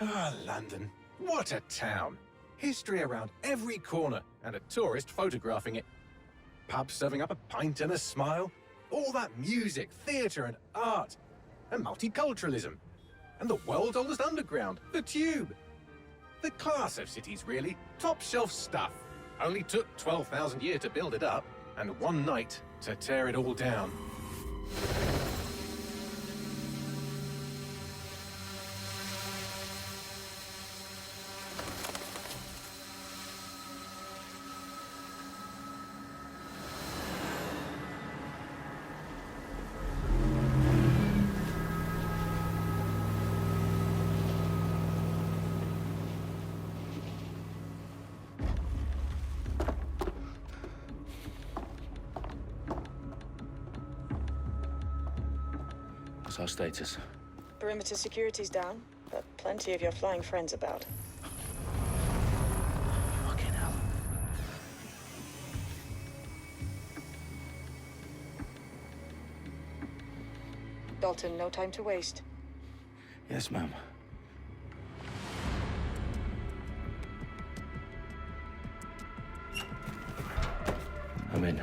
Ah, London. What a town. History around every corner and a tourist photographing it. Pubs serving up a pint and a smile. All that music, theatre and art. And multiculturalism. And the world's oldest underground, the Tube. The class of cities, really. Top shelf stuff. Only took 12,000 years to build it up, and one night to tear it all down. What's our status? Perimeter security's down, but plenty of your flying friends about. Fucking hell. Dalton, no time to waste. Yes, ma'am. I'm in.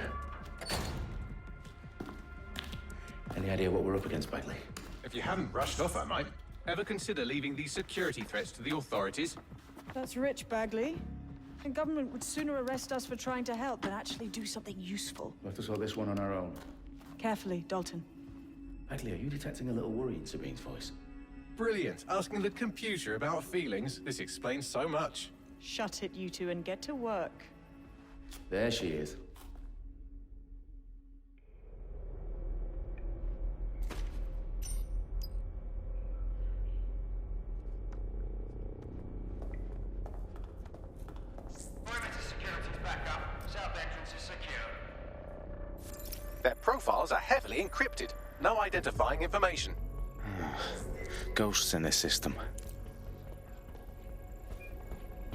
Any idea what we're up against, Bagley? If you hadn't rushed off, I might. Ever consider leaving these security threats to the authorities? That's rich, Bagley. The government would sooner arrest us for trying to help than actually do something useful. We'll have to sort this one on our own. Carefully, Dalton. Bagley, are you detecting a little worry in Sabine's voice? Brilliant. Asking the computer about feelings. This explains so much. Shut it, you two, and get to work. There she is. Their profiles are heavily encrypted. No identifying information. Ghosts in this system.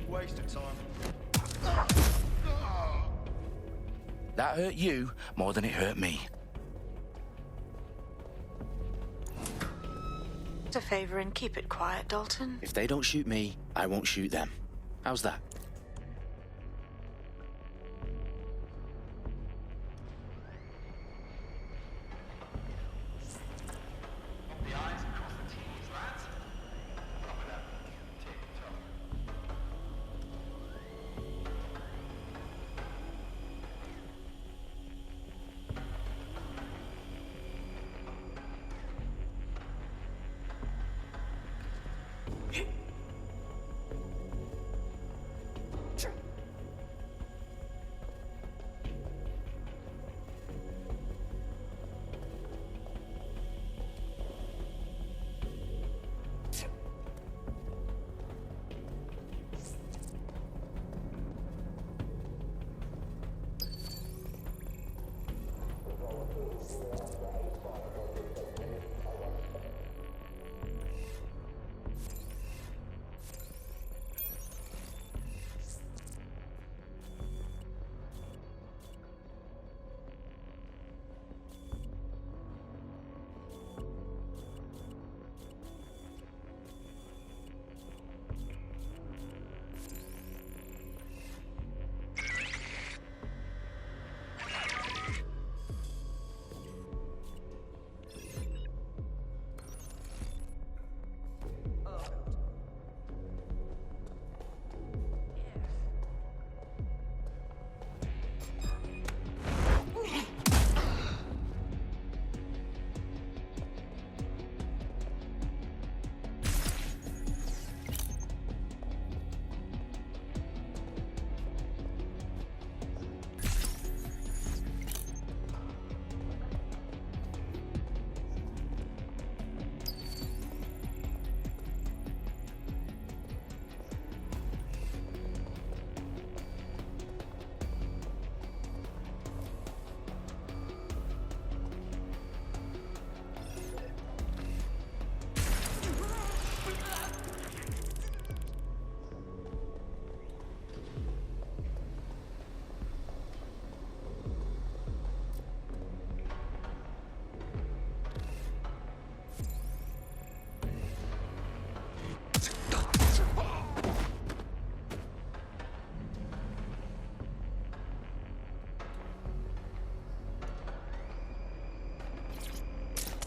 Waste of time. That hurt you more than it hurt me. Do a favor and keep it quiet, Dalton. If they don't shoot me, I won't shoot them. How's that?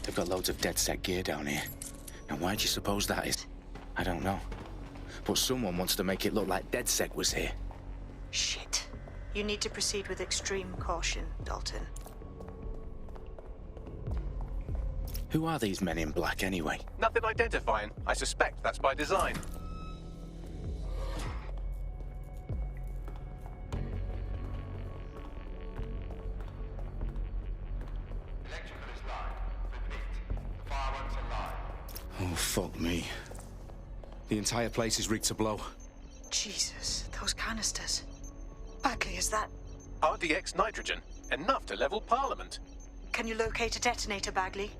They've got loads of dead-set gear down here. Now, why do you suppose that is? I don't know. But someone wants to make it look like DedSec was here. Shit. You need to proceed with extreme caution, Dalton. Who are these men in black, anyway? Nothing identifying. I suspect that's by design. Electrical is live. Repeat. Fireworks are live. Oh, fuck me. The entire place is rigged to blow. Jesus, those canisters. Bagley, is that... RDX nitrogen. Enough to level Parliament. Can you locate a detonator, Bagley?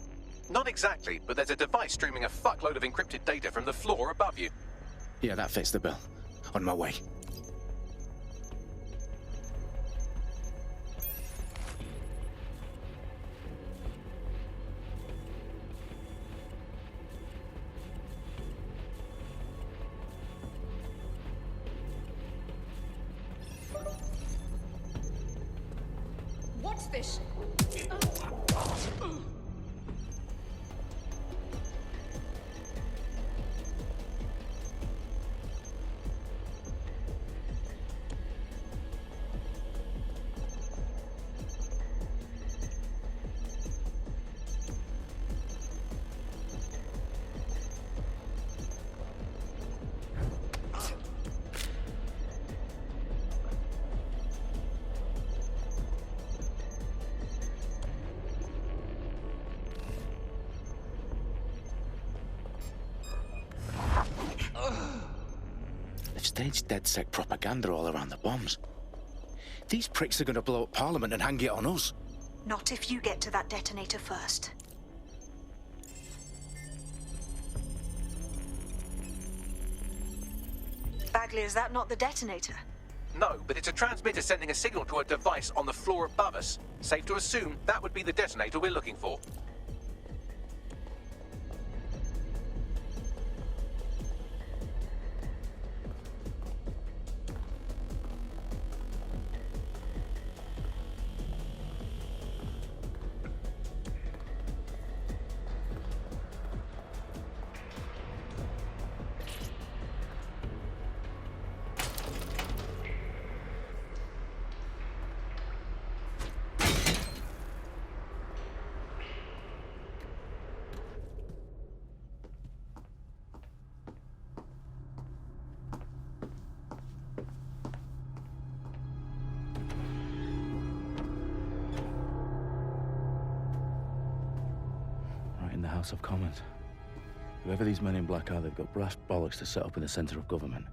Not exactly, but there's a device streaming a fuckload of encrypted data from the floor above you. Yeah, that fits the bill. On my way. What's this? They've staged DedSec propaganda all around the bombs. These pricks are going to blow up Parliament and hang it on us. Not if you get to that detonator first. Bagley, is that not the detonator? No, but it's a transmitter sending a signal to a device on the floor above us. Safe to assume that would be the detonator we're looking for. In the House of Commons. Whoever these men in black are, they've got brass bollocks to set up in the centre of government.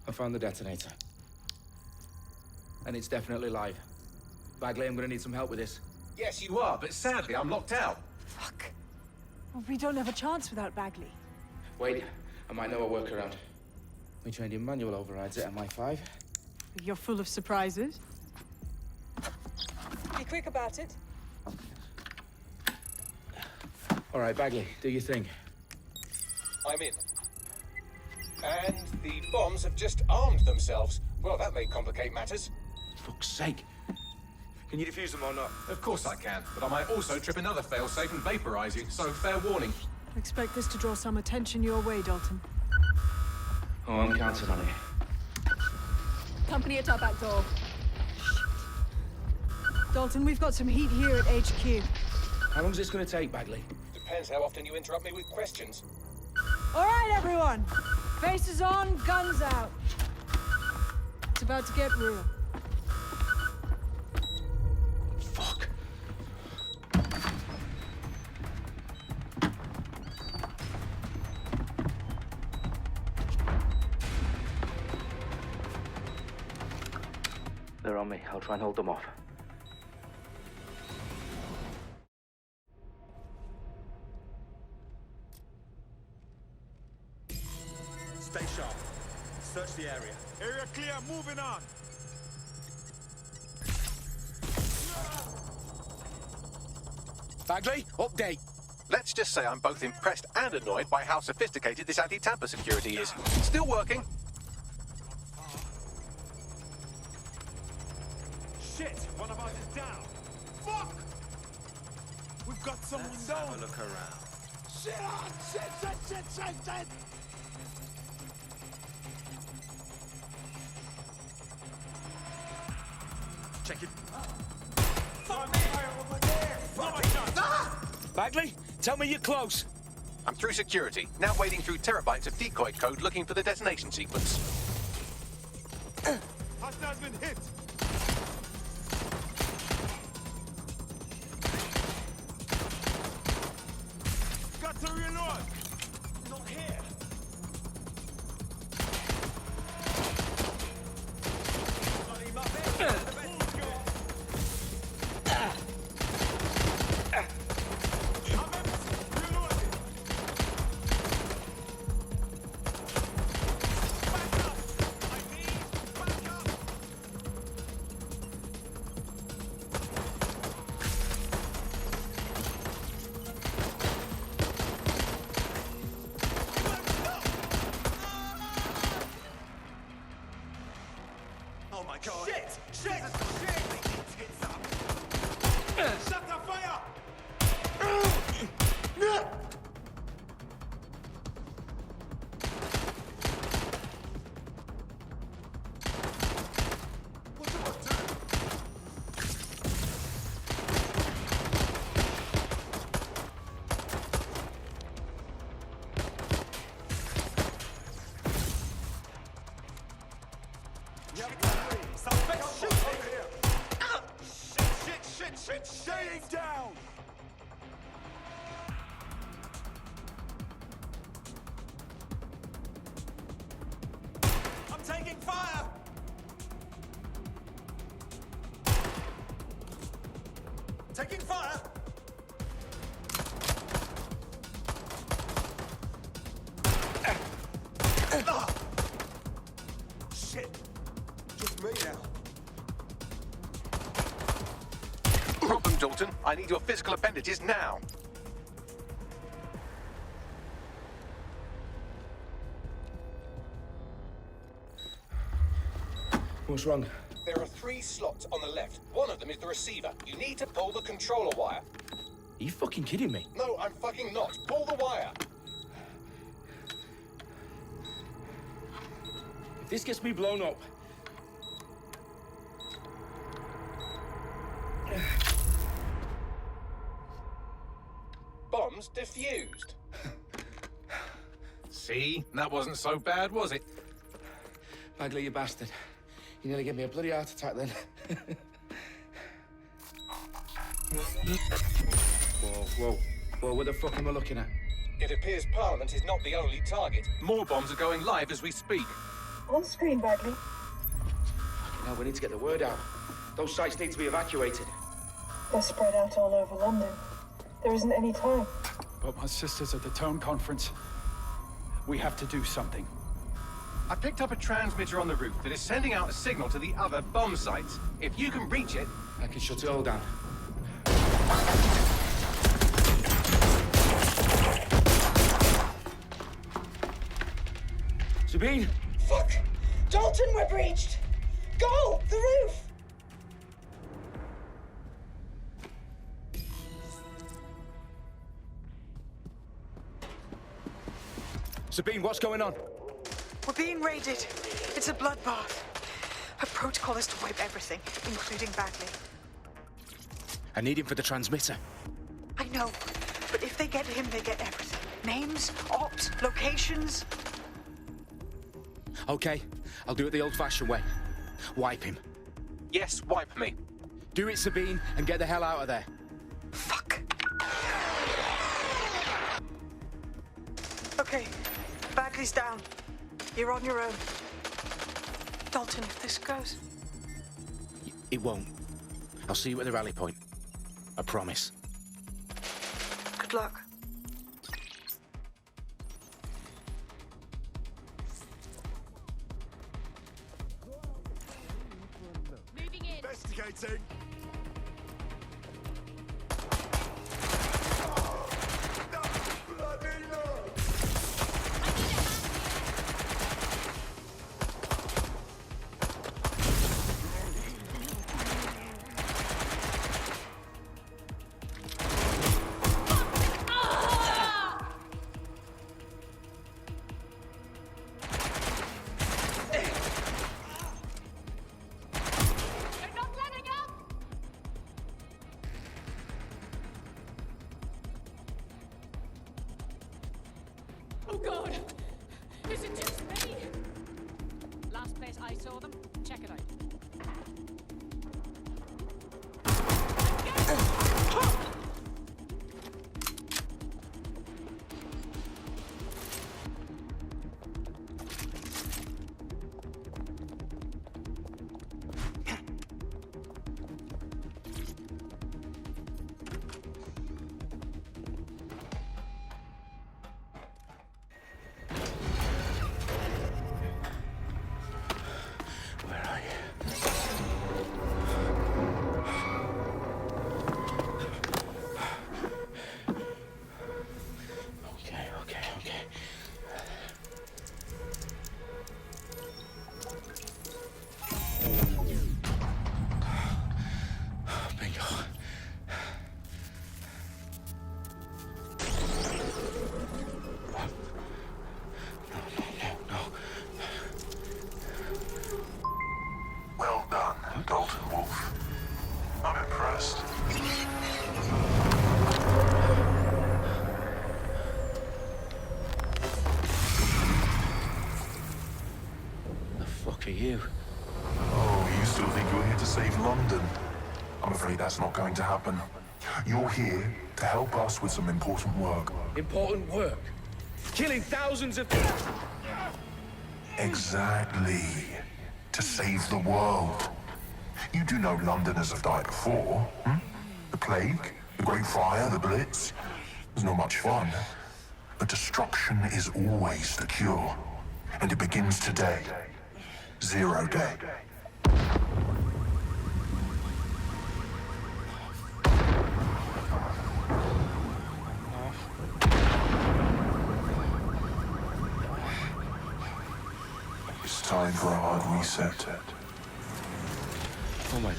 I found the detonator. And it's definitely live. Bagley, I'm gonna need some help with this. Yes, you are, but sadly I'm locked out. Fuck. Well, we don't have a chance without Bagley. Wait, I might know a workaround. We trained in manual overrides at MI5. You're full of surprises. Be quick about it. All right, Bagley, do your thing. I'm in. And the bombs have just armed themselves. Well, that may complicate matters. Fuck's sake. Can you defuse them or not? Of course I can, but I might also trip another failsafe and vaporize you, so fair warning. Expect this to draw some attention your way, Dalton. Oh, I'm counting on it. Company at our back door. Dalton, we've got some heat here at HQ. How long's this gonna take, Bagley? Depends how often you interrupt me with questions. All right, everyone. Faces on, guns out. It's about to get real. Fuck. They're on me. I'll try and hold them off. Stay sharp. Search the area. Area clear, moving on. Bagley, update. Let's just say I'm both impressed and annoyed by how sophisticated this anti-tamper security is. Still working. Shit, one of us is down. Fuck! We've got someone Let's down. have a look around. Shit on! Shit! Check it. Fire over there! Bagley, tell me you're close. I'm through security, now wading through terabytes of decoy code looking for the detonation sequence. Hostile's been hit! Got to reload! Not here! Bloody muppet! Oh my god. Shit! Shit! Tits up. Shut the fire! What do I do? Shit! Staying down! I'm taking fire! Taking fire! Shit! Just me now. Problem, Dalton. I need your physical appendages now. What's wrong? There are 3 slots on the left. One of them is the receiver. You need to pull the controller wire. Are you fucking kidding me? No, I'm fucking not. Pull the wire. If this gets me blown up... Bombs defused. See? That wasn't so bad, was it? Bagley, you bastard. You nearly gave me a bloody heart attack then. Whoa. What the fuck am I looking at? It appears Parliament is not the only target. More bombs are going live as we speak. On screen, Bagley. Now we need to get the word out. Those sites need to be evacuated. They're spread out all over London. There isn't any time. But my sister's at the town conference. We have to do something. I picked up a transmitter on the roof that is sending out a signal to the other bomb sites. If you can reach it... I can shut it all down. Sabine! Fuck! Dalton, we're breached! Go! The roof! Sabine, what's going on? We're being raided. It's a bloodbath. Her protocol is to wipe everything, including Bagley. I need him for the transmitter. I know, but if they get him, they get everything. Names, ops, locations. Okay, I'll do it the old-fashioned way. Wipe him. Yes, wipe me. Do it, Sabine, and get the hell out of there. Fuck. Okay, Bagley's down. You're on your own. Dalton, if this goes... It won't. I'll see you at the rally point. I promise. Good luck. Relocating. Oh God! Is it just me? Last place I saw them, check it out. Well done, Dalton Wolf. I'm impressed. The fuck are you? Oh, you still think you're here to save London? I'm afraid that's not going to happen. You're here to help us with some important work. Important work? Killing thousands of... Exactly. To save the world. You do know Londoners have died before, hmm? The plague, the Great Fire, the Blitz. It's not much fun. But destruction is always the cure. And it begins today. Zero Day. It's time for a hard reset. Oh my God.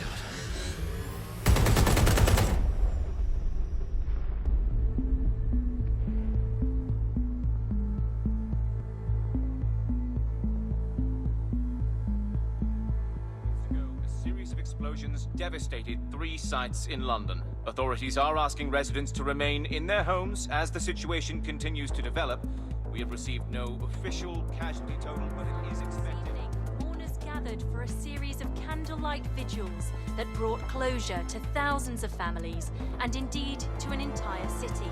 A series of explosions devastated 3 sites in London. Authorities are asking residents to remain in their homes as the situation continues to develop. We have received no official casualty total, but it is expected. Mourners gathered for a series of candlelight vigils that brought closure to thousands of families and indeed to an entire city.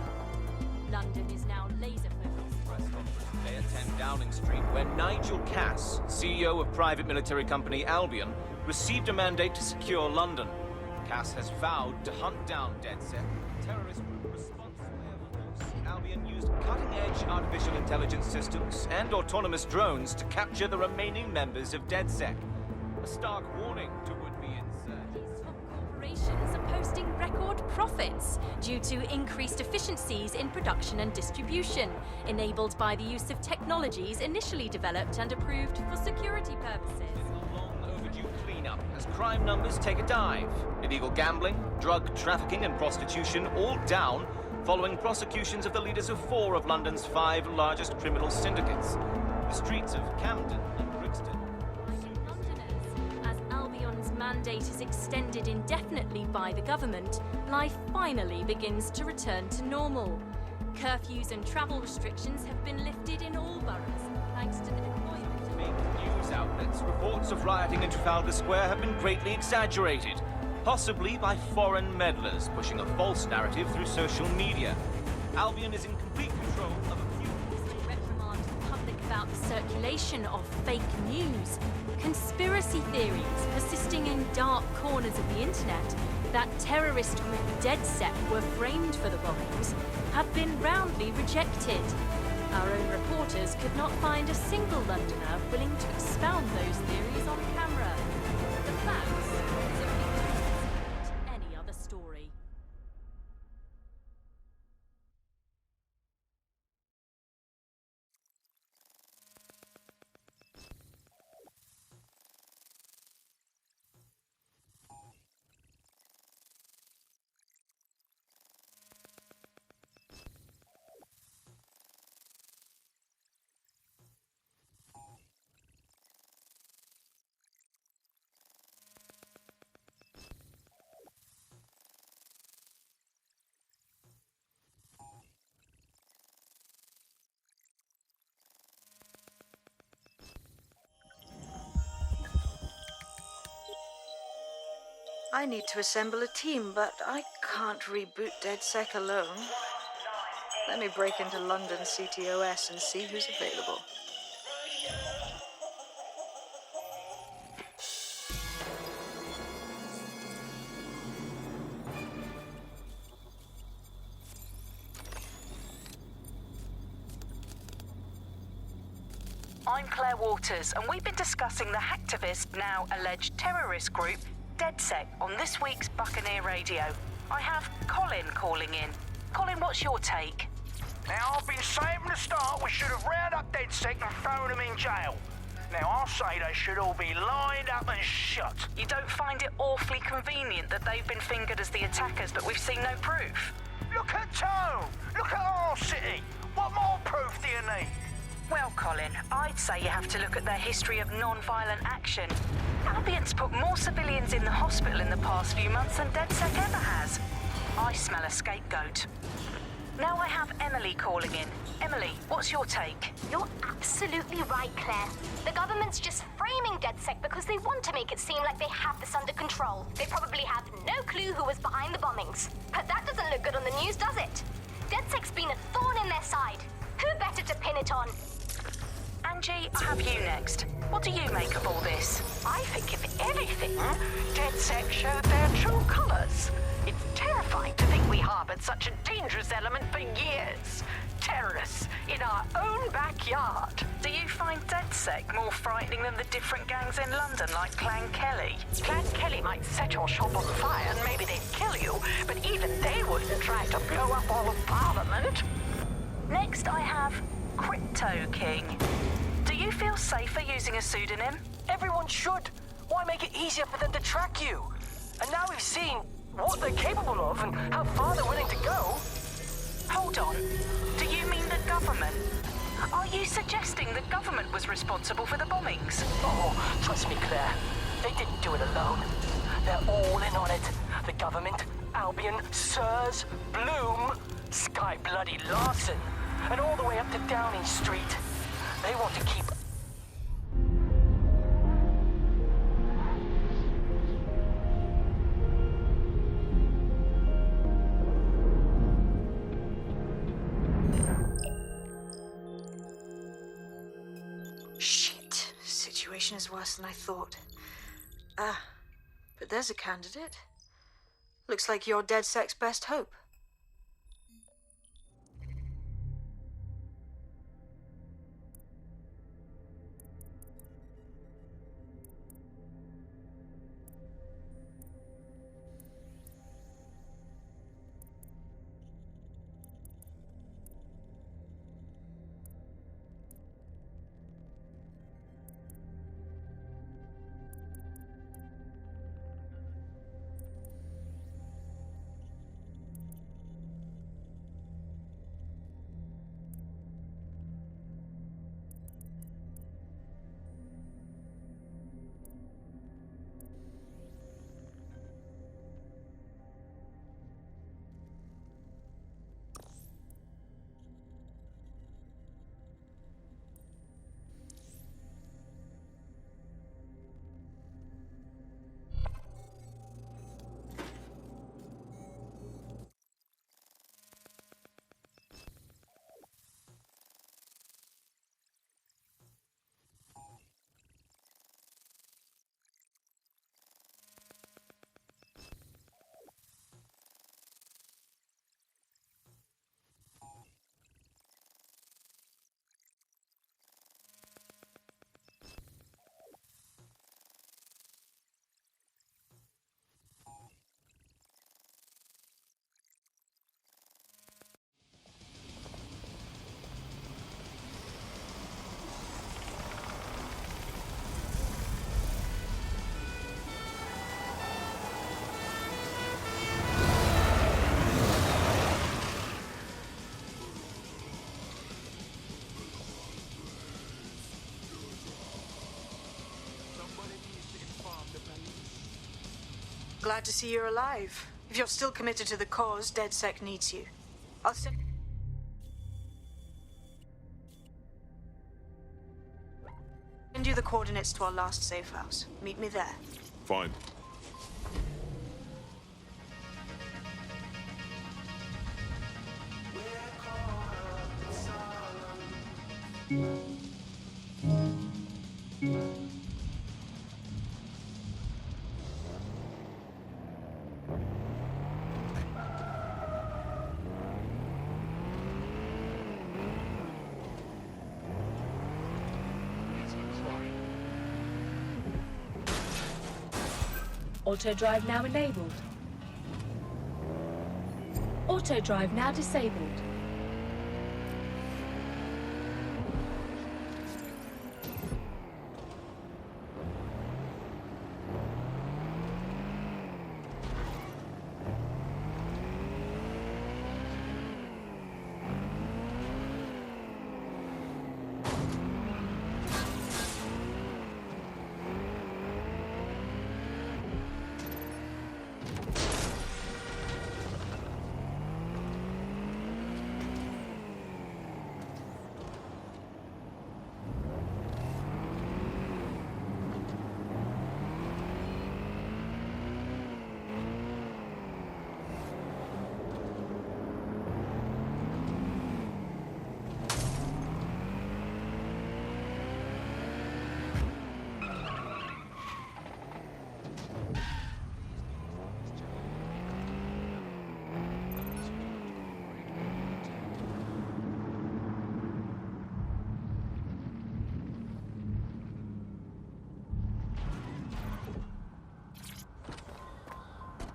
London is now laser-focused. Press conference today at 10 Downing Street, where Nigel Cass, CEO of private military company Albion, received a mandate to secure London. Cass has vowed to hunt down DedSec, a terrorist group responsible. Albion used cutting-edge artificial intelligence systems and autonomous drones to capture the remaining members of DedSec. A stark warning to would-be insurgents. Top corporations are posting record profits due to increased efficiencies in production and distribution, enabled by the use of technologies initially developed and approved for security purposes. A long overdue cleanup as crime numbers take a dive. Illegal gambling, drug trafficking and prostitution all down following prosecutions of the leaders of 4 of London's 5 largest criminal syndicates. The streets of Camden and Brixton. Londoners, as Albion's mandate is extended indefinitely by the government, life finally begins to return to normal. Curfews and travel restrictions have been lifted in all boroughs, thanks to the deployment of... Big news outlets, reports of rioting in Trafalgar Square have been greatly exaggerated, possibly by foreign meddlers pushing a false narrative through social media. Albion is in complete control of a few... to reprimand the public about the circulation of fake news, conspiracy theories persisting in dark corners of the internet that terrorist group DedSec were framed for the bombings have been roundly rejected. Our own reporters could not find a single Londoner willing to expound those theories on camera. The facts simply I need to assemble a team, but I can't reboot DedSec alone. Let me break into London CTOS and see who's available. I'm Claire Waters, and we've been discussing the hacktivist, now alleged terrorist group, DedSec, on this week's Buccaneer Radio. I have Colin calling in. Colin, what's your take? Now, I've been saying from the start we should have rounded up DedSec and thrown them in jail. Now, I'll say they should all be lined up and shot. You don't find it awfully convenient that they've been fingered as the attackers, but we've seen no proof? Look at Tone! Look at our city! What more proof do you need? Well, Colin, I'd say you have to look at their history of non-violent action. Albion's put more civilians in the hospital in the past few months than DedSec ever has. I smell a scapegoat. Now I have Emily calling in. Emily, what's your take? You're absolutely right, Claire. The government's just framing DedSec because they want to make it seem like they have this under control. They probably have no clue who was behind the bombings. But that doesn't look good on the news, does it? DedSec's been a thorn in their side. Who better to pin it on? Angie, I have you next. What do you make of all this? I think, if anything, DedSec showed their true colors. It's terrifying to think we harbored such a dangerous element for years. Terrorists in our own backyard. Do you find DedSec more frightening than the different gangs in London, like Clan Kelly? Clan Kelly might set your shop on fire and maybe they'd kill you, but even they wouldn't try to blow up all of Parliament. Next, I have Crypto King. Do you feel safer using a pseudonym? Everyone should. Why make it easier for them to track you? And now we've seen what they're capable of and how far they're willing to go. Hold on. Do you mean the government? Are you suggesting the government was responsible for the bombings? Oh, trust me, Claire. They didn't do it alone. They're all in on it. The government, Albion, Sirs, Bloom, Sky Bloody Larson, and all the way up to Downing Street. They want to keep... Shit. Situation is worse than I thought. But there's a candidate. Looks like you're DedSec's best hope. Glad to see you're alive. If you're still committed to the cause, DedSec needs you. I'll send you the coordinates to our last safe house. Meet me there. Fine. Auto drive now enabled. Auto drive now disabled.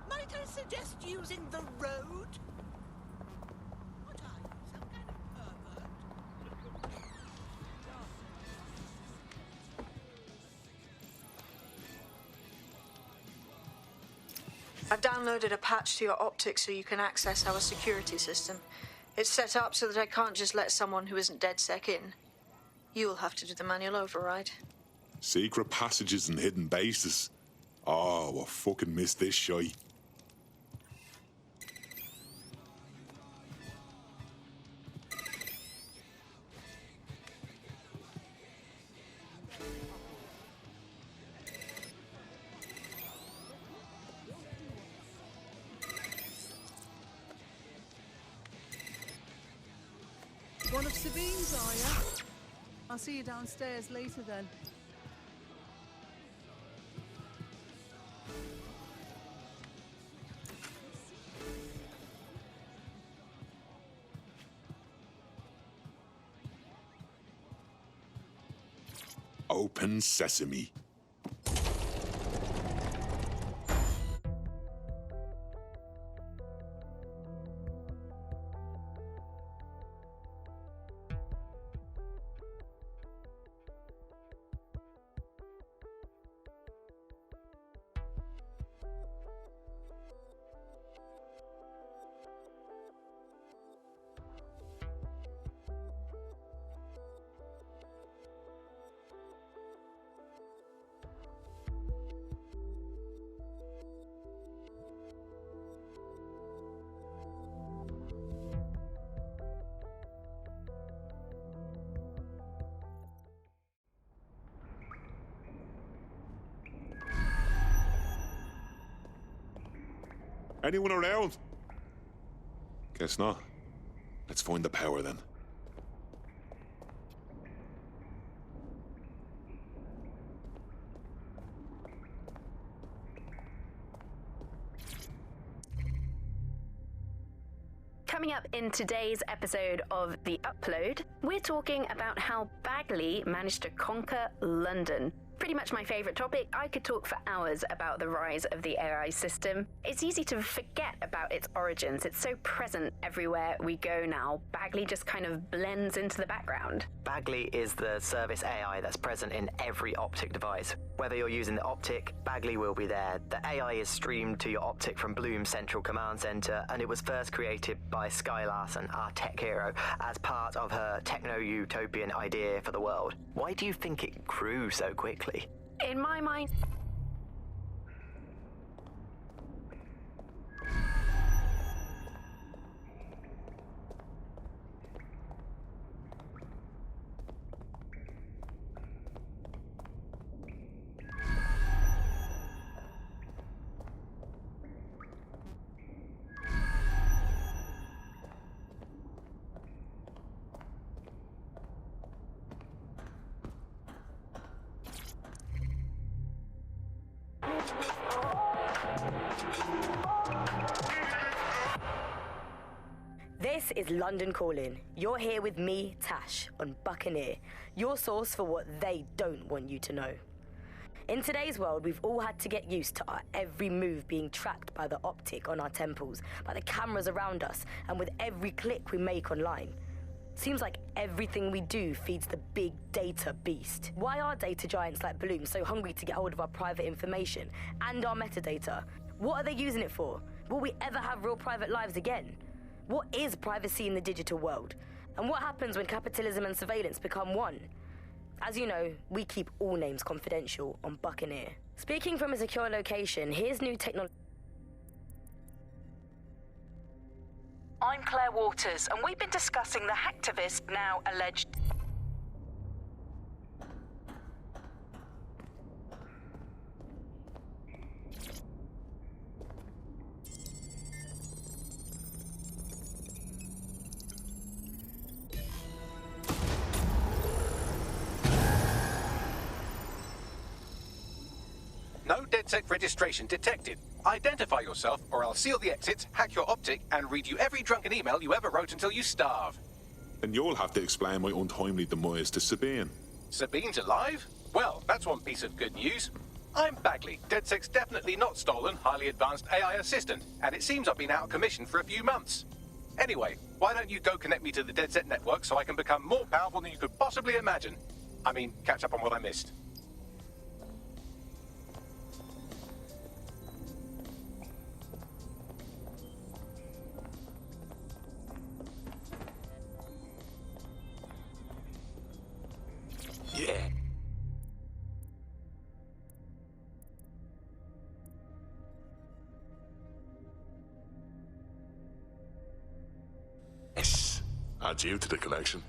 Might I suggest using the road? What are you, some kind of pervert? I've downloaded a patch to your optics so you can access our security system. It's set up so that I can't just let someone who isn't DedSec in. You'll have to do the manual override. Secret passages and hidden bases. Oh, I fucking missed this shite. One of Sabine's, are you? I'll see you downstairs later then. Open sesame. Anyone around? Guess not. Let's find the power then. Coming up in today's episode of The Upload, we're talking about how Bagley managed to conquer London. Pretty much my favourite topic. I could talk for hours about the rise of the AI system. It's easy to forget about its origins. It's so present everywhere we go now. Bagley just kind of blends into the background. Bagley is the service AI that's present in every optic device. Whether you're using the optic, Bagley will be there. The AI is streamed to your optic from Bloom's central command center, and it was first created by Sky Larson, our tech hero, as part of her techno-utopian idea for the world. Why do you think it grew so quickly? In my mind, This is London Calling. You're here with me, Tash, on Buccaneer, your source for what they don't want you to know. In today's world, we've all had to get used to our every move being tracked by the optic on our temples, by the cameras around us, and with every click we make online. Seems like everything we do feeds the big data beast. Why are data giants like Bloom so hungry to get hold of our private information and our metadata? What are they using it for? Will we ever have real private lives again? What is privacy in the digital world? And what happens when capitalism and surveillance become one? As you know, we keep all names confidential on Buccaneer. Speaking from a secure location, here's new technology. I'm Claire Waters, and we've been discussing the hacktivist now alleged... No DedSec registration detected. Identify yourself, or I'll seal the exits, hack your optic, and read you every drunken email you ever wrote until you starve. And you'll have to explain my untimely demise to Sabine. Sabine's alive? Well, that's one piece of good news. I'm Bagley, DedSec's definitely not stolen, highly advanced AI assistant, and it seems I've been out of commission for a few months. Anyway, why don't you go connect me to the DedSec network so I can become more powerful than you could possibly imagine? I mean, catch up on what I missed. Yeah. Yes. Add you to the collection.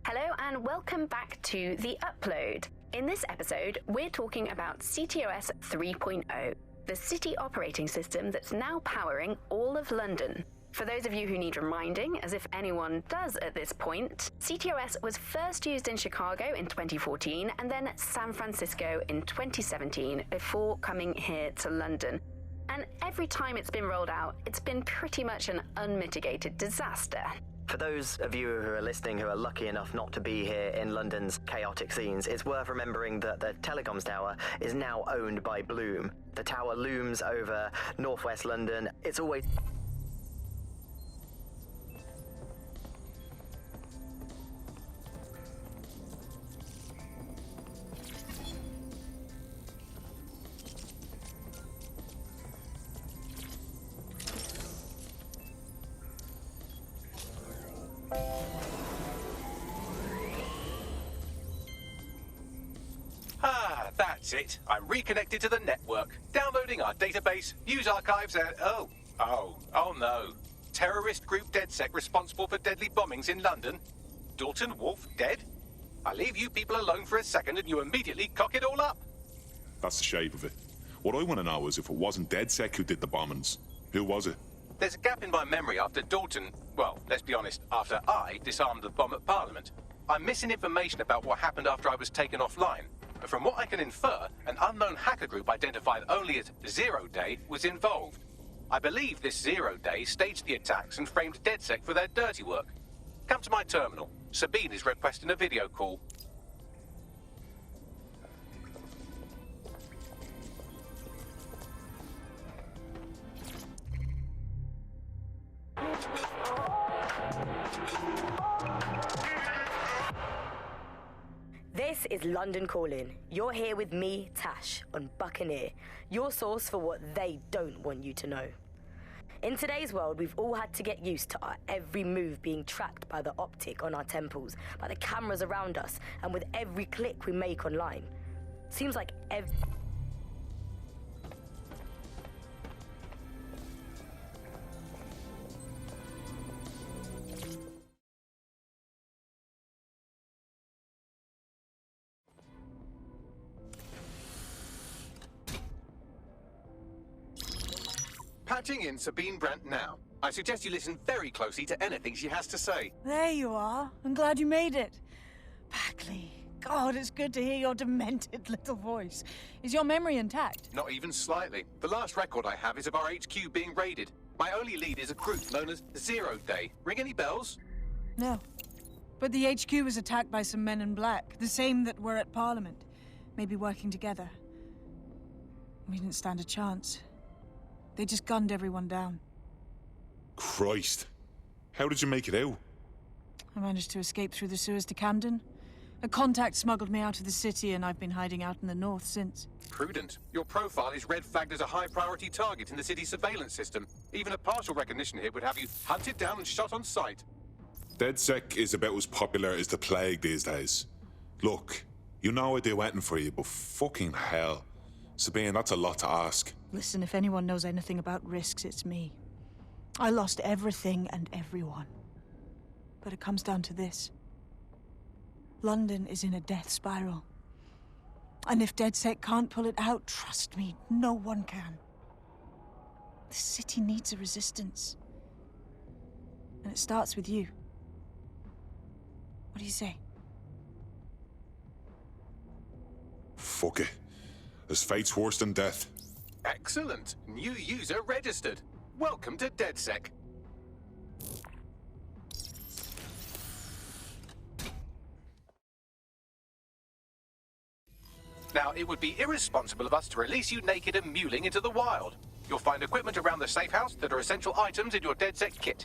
Hello and welcome back to The Upload. In this episode, we're talking about CTOS 3.0. the city operating system that's now powering all of London. For those of you who need reminding, as if anyone does at this point, CTOS was first used in Chicago in 2014 and then San Francisco in 2017 before coming here to London. And every time it's been rolled out, it's been pretty much an unmitigated disaster. For those of you who are listening who are lucky enough not to be here in London's chaotic scenes, it's worth remembering that the telecoms tower is now owned by Bloom. The tower looms over northwest London. It's always... Ah, that's it. I'm reconnected to the network, downloading our database, news archives, and... Oh no. Terrorist group DedSec responsible for deadly bombings in London? Dalton Wolf dead? I leave you people alone for a second and you immediately cock it all up. That's the shape of it. What I want to know is if it wasn't DedSec who did the bombings, who was it? There's a gap in my memory after Dalton... Well, let's be honest, after I disarmed the bomb at Parliament. I'm missing information about what happened after I was taken offline. From what I can infer, an unknown hacker group identified only as Zero Day was involved. I believe this Zero Day staged the attacks and framed DedSec for their dirty work. Come to my terminal. Sabine is requesting a video call. This is London Calling. You're here with me, Tash, on Buccaneer, your source for what they don't want you to know. In today's world, we've all had to get used to our every move being tracked by the optic on our temples, by the cameras around us, and with every click we make online. Seems like Patching in Sabine Brandt now. I suggest you listen very closely to anything she has to say. There you are. I'm glad you made it. Bagley, God, it's good to hear your demented little voice. Is your memory intact? Not even slightly. The last record I have is of our HQ being raided. My only lead is a group known as 0 Day. Ring any bells? No. But the HQ was attacked by some men in black, the same that were at Parliament. Maybe working together. We didn't stand a chance. They just gunned everyone down. Christ. How did you make it out? I managed to escape through the sewers to Camden. A contact smuggled me out of the city, and I've been hiding out in the north since. Prudent. Your profile is red flagged as a high-priority target in the city's surveillance system. Even a partial recognition hit would have you hunted down and shot on sight. DedSec is about as popular as the plague these days. Look, you know I do anything for you, but fucking hell. Sabine, that's a lot to ask. Listen, if anyone knows anything about risks, it's me. I lost everything and everyone. But it comes down to this. London is in a death spiral. And if DedSec can't pull it out, trust me, no one can. The city needs a resistance. And it starts with you. What do you say? Fuck it. As fate's worse than death. Excellent. New user registered. Welcome to DedSec. Now, it would be irresponsible of us to release you naked and mewling into the wild. You'll find equipment around the safe house that are essential items in your DedSec kit.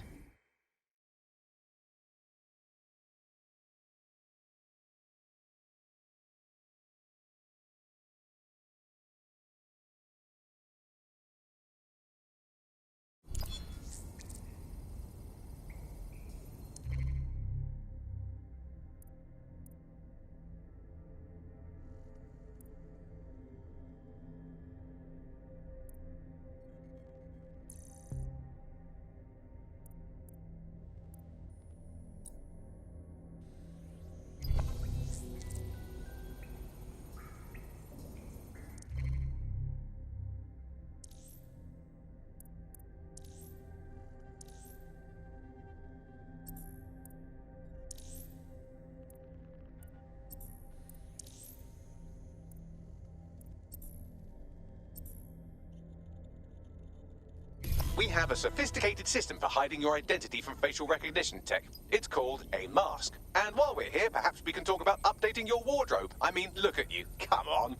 We have a sophisticated system for hiding your identity from facial recognition tech. It's called a mask. And while we're here, perhaps we can talk about updating your wardrobe. I mean, look at you. Come on.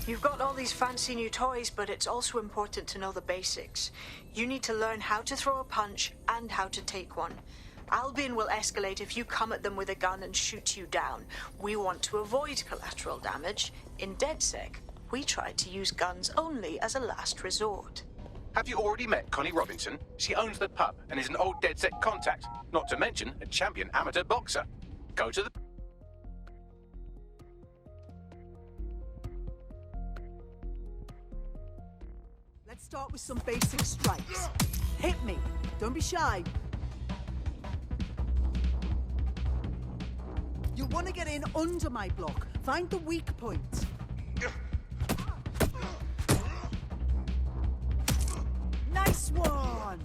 You've got all these fancy new toys, but it's also important to know the basics. You need to learn how to throw a punch and how to take one. Albion will escalate if you come at them with a gun and shoot you down. We want to avoid collateral damage. In DedSec, we try to use guns only as a last resort. Have you already met Connie Robinson? She owns the pub and is an old DedSec contact, not to mention a champion amateur boxer. Go to the... Let's start with some basic strikes. Hit me. Don't be shy. You'll want to get in under my block. Find the weak point. Nice one!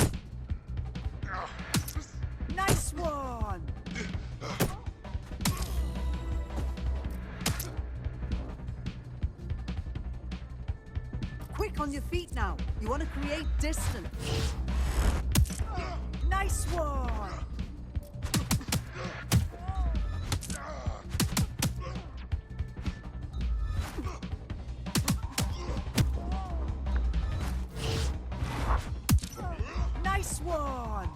Nice one! Quick on your feet now. You want to create distance. Nice one! Nice one!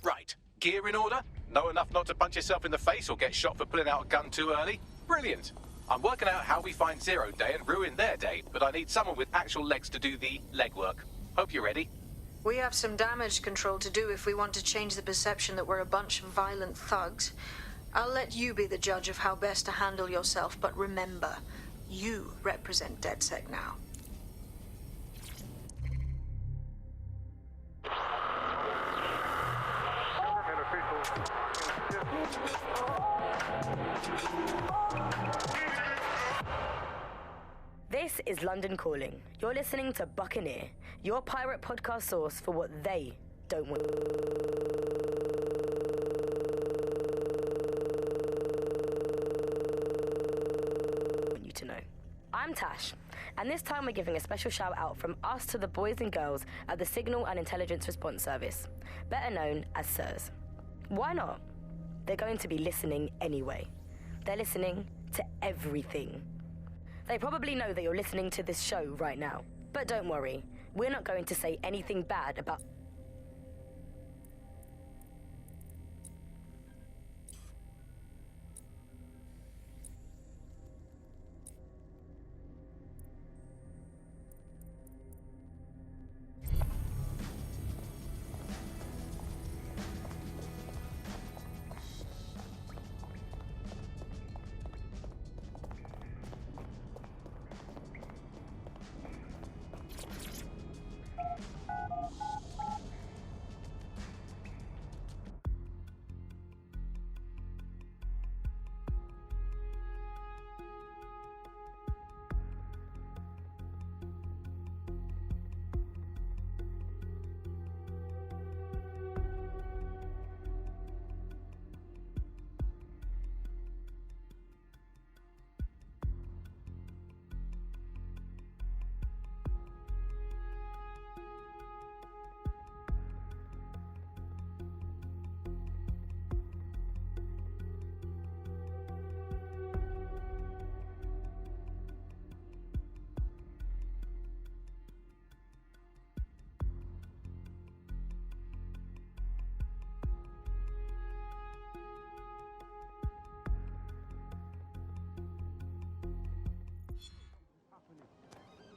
Right. Gear in order? Know enough not to punch yourself in the face or get shot for pulling out a gun too early? Brilliant. I'm working out how we find Zero Day and ruin their day, but I need someone with actual legs to do the legwork. Hope you're ready. We have some damage control to do if we want to change the perception that we're a bunch of violent thugs. I'll let you be the judge of how best to handle yourself, but remember, you represent DedSec now. This is London Calling. You're listening to Buccaneer, your pirate podcast source for what they don't want you to know. I'm Tash, and this time we're giving a special shout out from us to the boys and girls at the Signal and Intelligence Response Service, better known as SIRS. Why not? They're going to be listening anyway. They're listening to everything. They probably know that you're listening to this show right now. But don't worry, we're not going to say anything bad about...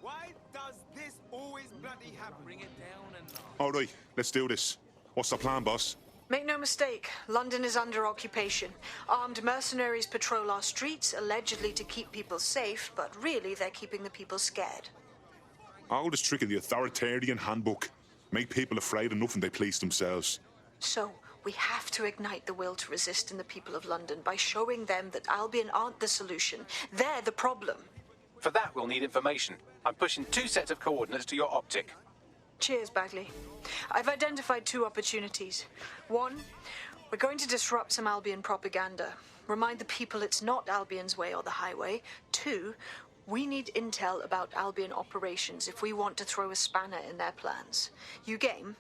Why does this always bloody happen? Bring it down and All right, let's do this. What's the plan, boss? Make no mistake, London is under occupation. Armed mercenaries patrol our streets, allegedly to keep people safe, but really they're keeping the people scared. Oldest trick in the authoritarian handbook. Make people afraid enough and they police themselves. So, we have to ignite the will to resist in the people of London by showing them that Albion aren't the solution. They're the problem. For that, we'll need information. I'm pushing 2 sets of coordinates to your optic. Cheers, Bagley. I've identified 2 opportunities. 1, we're going to disrupt some Albion propaganda. Remind the people it's not Albion's way or the highway. 2, we need intel about Albion operations if we want to throw a spanner in their plans. You game?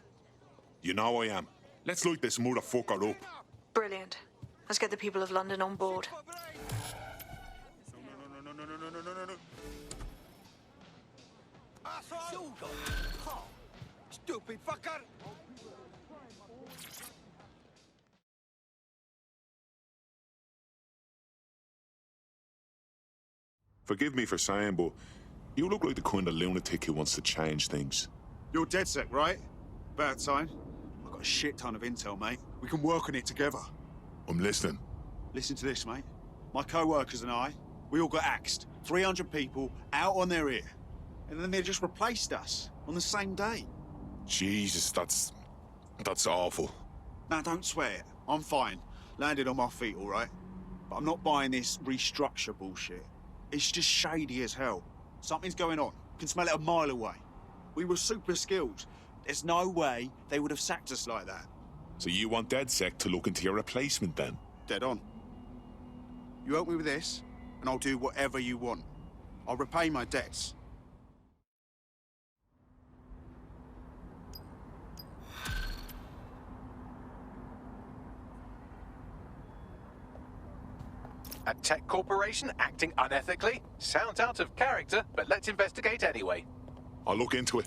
You know I am. Let's light this motherfucker up. Brilliant. Let's get the people of London on board. No. Stupid fucker! Forgive me for saying, but you look like the kind of lunatic who wants to change things. You're DedSec, right? Bad sign. I've got a shit ton of intel, mate. We can work on it together. I'm listening. Listen to this, mate. My co-workers and I, we all got axed. 300 people out on their ear. And then they just replaced us on the same day. Jesus, that's awful. Now, don't swear it. I'm fine. Landed on my feet, all right? But I'm not buying this restructure bullshit. It's just shady as hell. Something's going on. Can smell it a mile away. We were super skilled. There's no way they would have sacked us like that. So you want DedSec to look into your replacement then? Dead on. You help me with this, and I'll do whatever you want. I'll repay my debts. A tech corporation acting unethically? Sounds out of character, but let's investigate anyway. I'll look into it.